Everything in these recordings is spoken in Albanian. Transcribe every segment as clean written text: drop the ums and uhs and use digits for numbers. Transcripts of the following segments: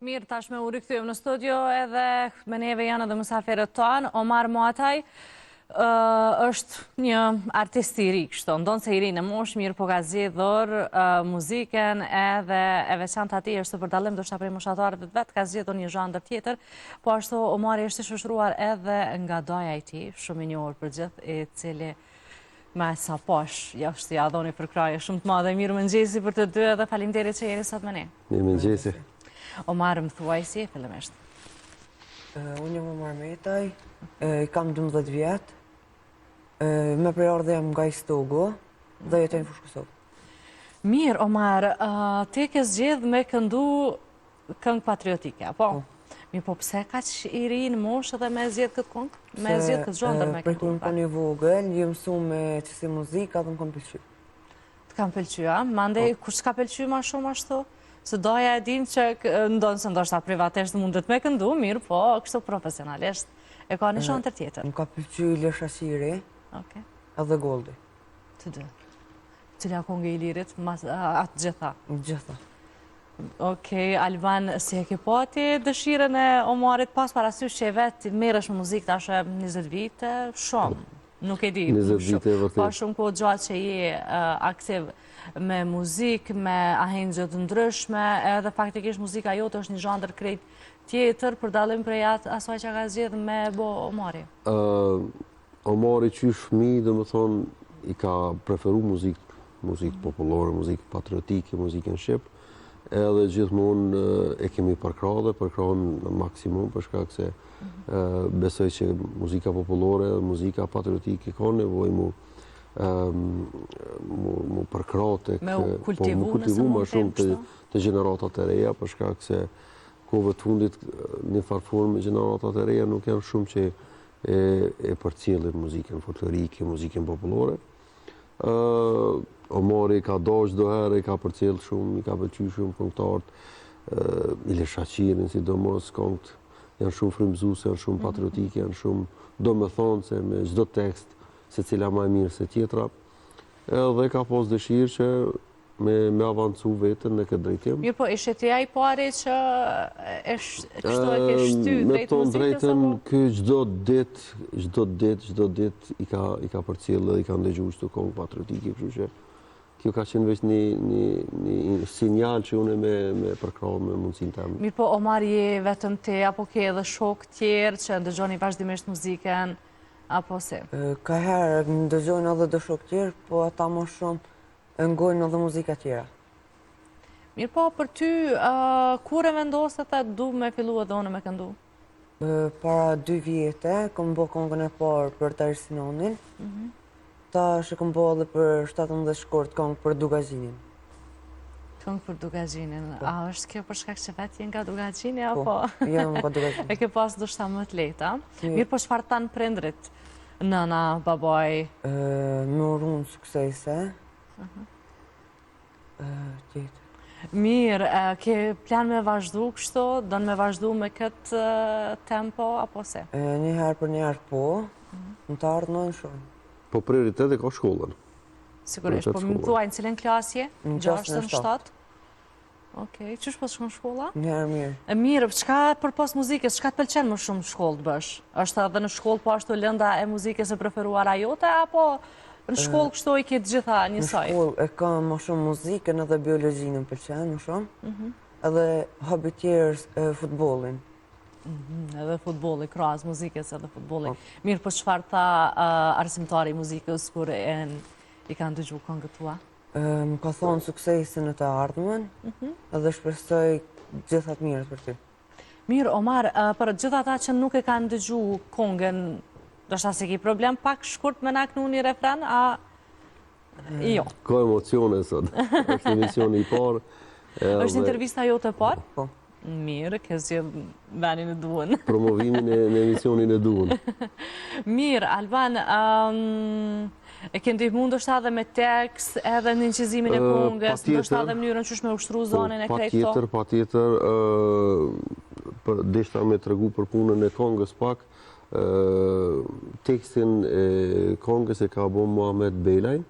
Mirë, tashme u rikthyem në studio edhe me neve janë edhe mësaferët tonë. Omar Muataj është një artist i ri, kështu, ndonë se i ri në mosh, mirë po ka zgjedhur muziken edhe e veçantë ati është të përdallim do shta prej moshatarëve të vetë, ka zgjedhur një zhandër tjetër, po ashtu Omari është i shoqëruar edhe nga doja i tij, shumë i njohur për gjithë, i cili me sa posh, jashtë ja dhoni për kraje shumë të madhe. Mirë mëngjesi për të dy edhe faleminderit që jeni sot me ne. Mirë mëngjesi. Omar, më thuaj si e fillimisht? Unë jam Omar Muataj, kam 12 vjetë, me prejardhë jam nga Istogo dhe jetoj në Fushë Kosovë. Mirë, Omar, ti ke zgjedh me këndu këngë patriotike, apo? Mirë, po pse ka që i ri në moshë dhe me zgjedh këtë këngë? Me zgjedh këtë zhondër me Për këndu? kur më një vogël, ju mësu me qësi muzika dhe më kam pëlqy. Të kam pëlqy, a? Mandej, kur s'ka pëlqy ma shumë ashtu? Se doja e din që ndonë se ndoshta privatisht mundet me këndu, mirë, po kështu profesionalisht e ka një shantër tjetër. Më ka pëlqy Lesha Qiri edhe Goldi. Të dy. Cila këngë i lirit, atë gjitha? Gjitha. Okej, Alban, si e ke pati dëshirën e Omarit pas parasysh që e vetë merresh me muzikë tash 20 vite, shumë. Nuk e di, 20 vite, vërtet. Pa shumë kohë gjatë që je aktiv me muzikë, me ahenjë të ndryshme, edhe faktikisht muzika jote është një zhandër krejt tjetër për dallim prej asaj që ka zgjedhur me bo Omari. Omari qysh fëmijë, domethënë, i ka preferu muzikë popullore, muzikë patriotike, muzikën shqip, edhe gjithmonë e kemi përkrahë dhe përkrahën në maksimum për shkak se besoj që muzika popullore, muzika patriotike ka nevojë mu përkrahë me u kultivu më shumë të gjeneratat e reja, për shkak se kohëve të fundit një farë formë gjeneratat e reja nuk janë shumë që e përcjellin muzikën folklorike, muzikën popullore. Omari ka dashur çdo herë, i ka përcjell shumë, i ka pëlqyer shumë këngëtarët, Lesha Qirin sidomos, këngët janë shumë frymëzuese, janë shumë patriotike, janë shumë domethënëse me çdo tekst, secila më e mirë se tjetra. Edhe ka pas dëshirë që me avancu vetën në këtë drejtim. Mirë, po ishe ti ai pari që kështu e ke shty drejt muzikës? Drejtën, ky çdo ditë i ka përcjellë dhe i ka ndëgjuar çdo këngë patriotike, kështu që kjo ka qenë veç një sinjal që unë me përkrahë me mundësinë time. Mirë, po Omar, je vetëm ti, apo ke edhe shok tjerë që ndëgjoni vazhdimisht muzikën, apo si? Ka herë ndëgjojnë edhe do shok tjerë, po ata më shumë ngojnë edhe muzika tjera. Mirë, po për ty, kur e vendoset e du me fillu edhe unë me këndu? Para 2 vjete, kom bo këngën e parë për Tahir Sinonin, ta që kom bo edhe për 17 shkort këngë për Dugazhinin. Këngë për Dugazhinin, a është kjo për shkak që vetë jenë nga Dugazhini, apo? Po, jam nga Dugazhini. E ke pas ndoshta më të lehta. Mirë, po çfarë tanë prindrit? Nëna, babaj? Me urunë suksese. Mirë, ke plan me vazhdu kështu? Don me vazhdu me këtë tempo, apo se? Një herë për një herë po, në të ardhën shumë. Po prioritet e ka shkollën. Sigurisht, po më thuaj në cilën klasje? Në klasën e 6-7? Okej, qysh po shkon shkolla? Një herë mirë. Mirë, çka për pas muzikës, çka të pëlqen më shumë shkollë të bësh? Është edhe në shkollë po ashtu lënda e muzikës e preferuara jote, apo në shkollë kështu i ke të gjitha njësoj? Në shkollë e kam më shumë muzikën edhe biologjinë më pëlqen më shumë, edhe hobi tjerë futbollin. Edhe futbolli, krahas muzikës edhe futbolli. Mirë, po çfarë tha arsimtari i muzikës kur i kanë dëgjuar këngët tua? Më ka thonë suksesin e të ardhmen, edhe shpresoj gjithat mirët për ty. Mirë, Omar, për gjitha ata që nuk e kanë dëgjuar këngën, do shta se ki problem pak shkurt me naknu një refren, a jo? Ka emocione sot, është emisioni i parë. Është intervista jote e parë? Po. Mirë, ke zgjedhë venin e duhen. Promovimin e emisionin e duhen. Mirë, Alban, e ke ndihmu ndoshta edhe me tekst, edhe në inqizimin e këngës, ndoshta edhe mënyrën qysh me ushtru zonën e krejtë? Patjetër, deshta me tregu për punën e këngës pak, tekstin e këngës e ka bo Muhamet Belaj,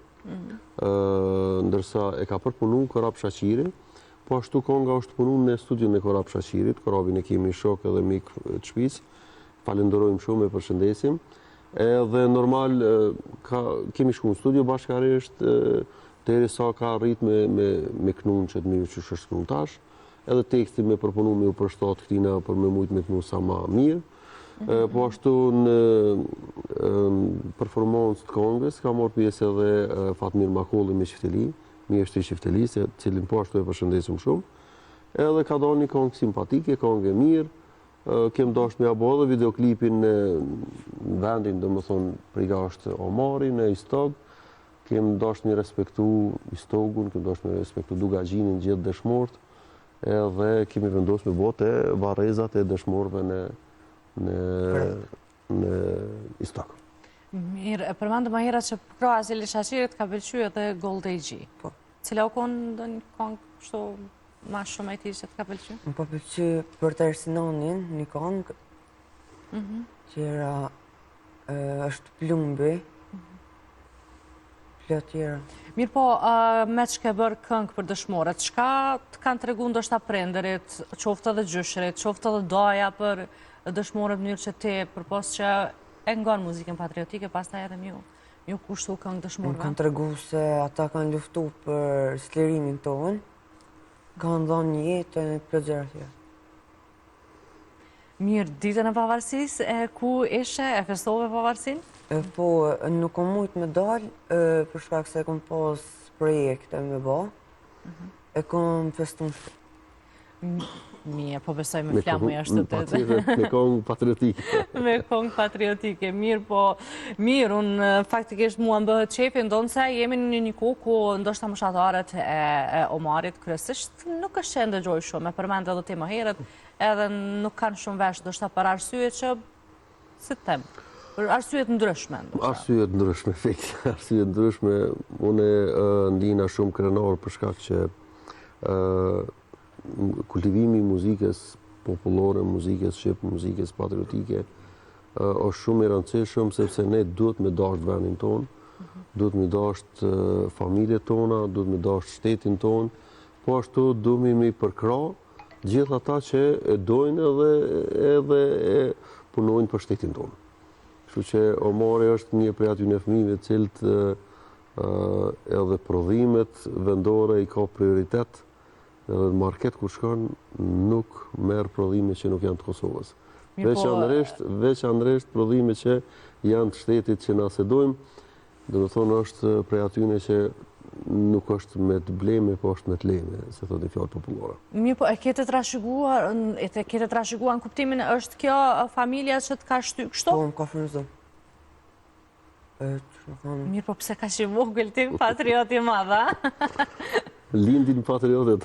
ndërsa e ka përpunu Korap Shaqiri, Po ashtu konga është punu në studion e Korab Shashirit, Korabin e kemi shok edhe mik të shtëpisë. Falenderojmë shumë e përshëndesim. Edhe normal kemi shku në studio bashkarisht derisa ka arrit me knun që të mirë që është knun tash. Edhe tekstin me përpunu me u përshtat këtina për me mujt me knun sa ma mirë. Po ashtu në performancë të kongës ka marrë pjesë edhe Fatmir Makolli me Qifteli, mjeshtri i Qiftelis, cilin po ashtu e përshëndesim shumë. Edhe ka dhënë një kongë simpatike, kongë e mirë. Kem dashur me abo edhe videoklipin në vendin, domethënë prej jashtë Omari në Istog. Kem dashur me respektu Istogun, kem dashur me respektu Dugazhinin, gjithë dëshmorët. Edhe kemi vendosur me bote varrezat e dëshmorëve në Istog. Mirë, përmendëm më herët që pra Azeli Shashirit ka pëlqyer edhe Gold AG. Po. Cila u konë ndonjë këngë kështu ma shumë e ti që të ka pëlqyer? Më po pëlqy për të Arsinonin një këngë që është Plumbi. Plot tjera. Mirë po, me që ke bërë këngë për dëshmorët, çka të kanë tregu ndoshta prindërit, qoftë edhe gjyshrit, qoftë edhe doja për dëshmorët në mënyrë që ti, përpos që e ngon muzikën patriotike, pastaj edhe ju kushtu këngë dëshmorëve? Më kanë tregu se ata kanë luftu për shlirimin tonë, kanë dhënë jetë në plot gjëra tjera. Mirë, ditën e pavarësisë, ku ishe, e festove pavarësinë? Po, nuk kom mujt me dalë, për shkak se kom pas projekte me ba, e kom festu në shkë. Mirë, po besoj me flamu jashtë të të. Me kongë patriotike. Me kongë patriotike, mirë, po mirë, unë faktikisht mua më bëhet qefi, ndonë se jemi në një kohë ku ndoshta moshatarët e Omarit kryesisht nuk është që ndëgjoj shumë, e përmend edhe ti më herët, edhe nuk kanë shumë vesh, ndoshta për arsye që, si të them, për arsyet ndryshme. Arsyet ndryshme, fix. Arsyet ndryshme, unë ndina shumë krenar për shkak që kultivimi i muzikës popullore, muzikës shqip, muzikës patriotike është shumë i rëndësishëm sepse ne duhet me dashur vendin tonë, duhet me dashur familjet tona, duhet me dashur shtetin tonë, po ashtu duhet me përkra gjithë ata që e dojnë edhe e punojnë për shtetin tonë. Kështu që Omari është një prej atyre fëmijëve të cilët edhe prodhimet vendore i ka prioritet. Edhe në market kur shkon nuk merr prodhime që nuk janë të Kosovës. Veçanërisht prodhime që janë të shtetit që na sedojmë, domethënë është prej atyre që nuk është me të bleme, po është me të leme, se thotë një fjalë popullore. Mirë, po e kete trashëguar në kuptimin është kjo familja që të ka shtyr kështu? Po, më ka frymëzuar. Mirë, po pse ka që vogël ti patrioti madh, a? Lindin patriotet.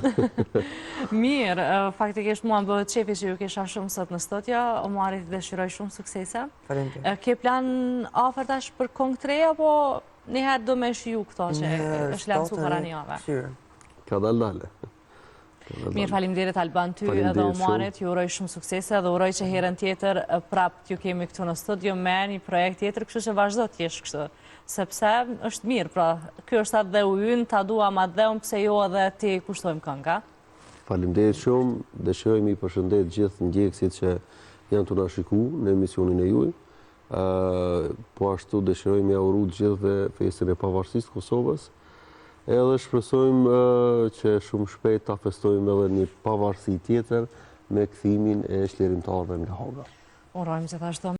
Mirë, faktikisht mua më bëhet qefi që ju kisha shumë sot në studio, Omarit dëshiroj shumë suksese. Faleminderit. Ke plan afër tash për këngë të reja, apo njëherë do me shiju këto që është lancu para një javë? Ka dal-dale. Mirë, faleminderit Alban ty edhe Omarit, ju uroj shumë suksese dhe uroj që herën tjetër prap t'ju kemi këtu në studio me një projekt tjetër, kështu që vazhdo t'jesh kështu. Sepse është mirë, pra, kjo është atë dhe ujën, ta dua ma dhe unë, pse jo edhe ti kushtojmë kënga. Faleminderit shumë, dëshirojmë i përshëndet gjithë ndjekësit që janë të na shiku në emisionin e juaj. Po ashtu dëshirojmë ja uru gjithëve festën e pavarësisë të Kosovës. Edhe shpresojmë që shumë shpejt ta festojmë edhe një pavarësi tjetër me kthimin e çlirimtarëve nga Haga. Urojmë gjithashtu.